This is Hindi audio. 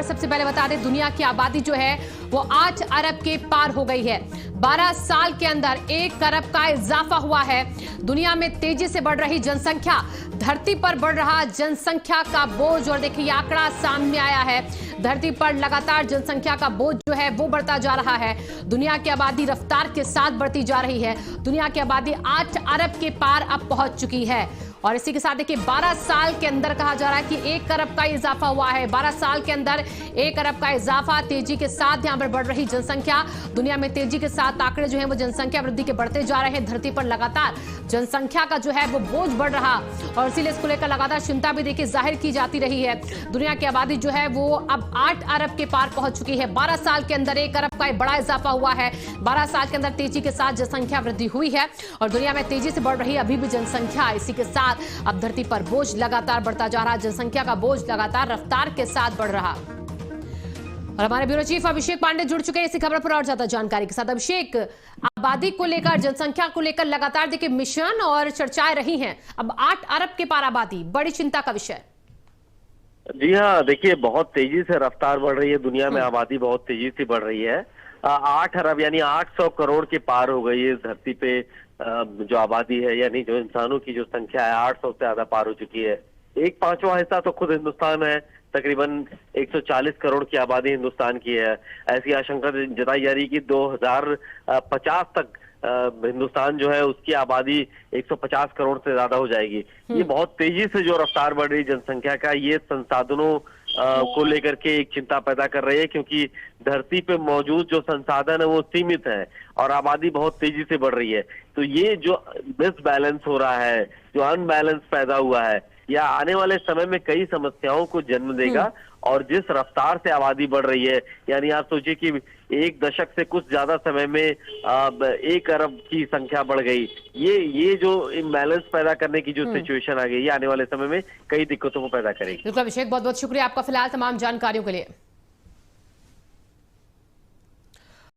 सबसे पहले बता दें, दुनिया की आबादी जो है वो 8 अरब के पार हो गई है। 12 साल के अंदर 1 अरब का इजाफा हुआ है। दुनिया में तेजी से बढ़ रही जनसंख्या, धरती पर बढ़ रहा जनसंख्या का बोझ, और देखिए आंकड़ा सामने आया है। धरती पर लगातार जनसंख्या का बोझ जो है वो बढ़ता जा रहा है। दुनिया की आबादी रफ्तार के साथ बढ़ती जा रही है। दुनिया की आबादी 8 अरब के पार अब पहुंच चुकी है। और इसी के साथ देखिए 12 साल के अंदर कहा जा रहा है कि 1 अरब का इजाफा हुआ है। 12 साल के अंदर 1 अरब का इजाफा, तेजी के साथ यहां पर बढ़ रही जनसंख्या। दुनिया में तेजी के साथ आंकड़े जो है वो जनसंख्या वृद्धि के बढ़ते जा रहे हैं। धरती पर लगातार जनसंख्या का जो है वो बोझ बढ़ रहा, और इसीलिए इसको लेकर लगातार चिंता भी देखिए जाहिर की जाती रही है। दुनिया की आबादी जो है वो अब 8 अरब के पार पहुंच चुकी है। 12 साल के अंदर 1 अरब का बड़ा इजाफा हुआ है। 12 साल के अंदर तेजी के साथ जनसंख्या वृद्धि हुई है, और दुनिया में तेजी से बढ़ रही अभी भी जनसंख्या। इसी के साथ अब धरती पर बोझ लगातार बढ़ता जा रहा, जनसंख्या का बोझ लगातार रफ्तार के साथ बढ़ रहा। और हमारे ब्यूरो चीफ अभिषेक पांडे जुड़ चुके हैं इसी खबर पर और ज्यादा जानकारी के साथ। अभिषेक, आबादी को लेकर, जनसंख्या को लेकर लगातार देखिए मिशन और चर्चाएं रही हैं। अब 8 अरब के पार आबादी, बड़ी चिंता का विषय। जी हाँ, देखिए बहुत तेजी से रफ्तार बढ़ रही है। दुनिया में आबादी बहुत तेजी से बढ़ रही है। 8 अरब यानी 800 करोड़ के पार हो गई है धरती पे। जो आबादी है यानी जो इंसानों की जो संख्या है 800 से ज्यादा पार हो चुकी है। 1/5वां हिस्सा तो खुद हिंदुस्तान है। तकरीबन 140 करोड़ की आबादी हिंदुस्तान की है। ऐसी आशंका जताई जा रही कि 2050 तक हिंदुस्तान जो है उसकी आबादी 150 करोड़ से ज्यादा हो जाएगी। ये बहुत तेजी से जो रफ्तार बढ़ रही जनसंख्या का, ये संसाधनों को लेकर के एक चिंता पैदा कर रही है, क्योंकि धरती पे मौजूद जो संसाधन है वो सीमित है और आबादी बहुत तेजी से बढ़ रही है। तो ये जो डिसबैलेंस हो रहा है, जो अनबैलेंस पैदा हुआ है, या आने वाले समय में कई समस्याओं को जन्म देगा। और जिस रफ्तार से आबादी बढ़ रही है, यानी आप सोचिए कि 1 दशक से कुछ ज्यादा समय में 1 अरब की संख्या बढ़ गई। ये जो इम्बैलेंस पैदा करने की जो सिचुएशन आ गई, ये आने वाले समय में कई दिक्कतों को पैदा करेगी। बिल्कुल अभिषेक, बहुत बहुत शुक्रिया आपका फिलहाल तमाम जानकारियों के लिए।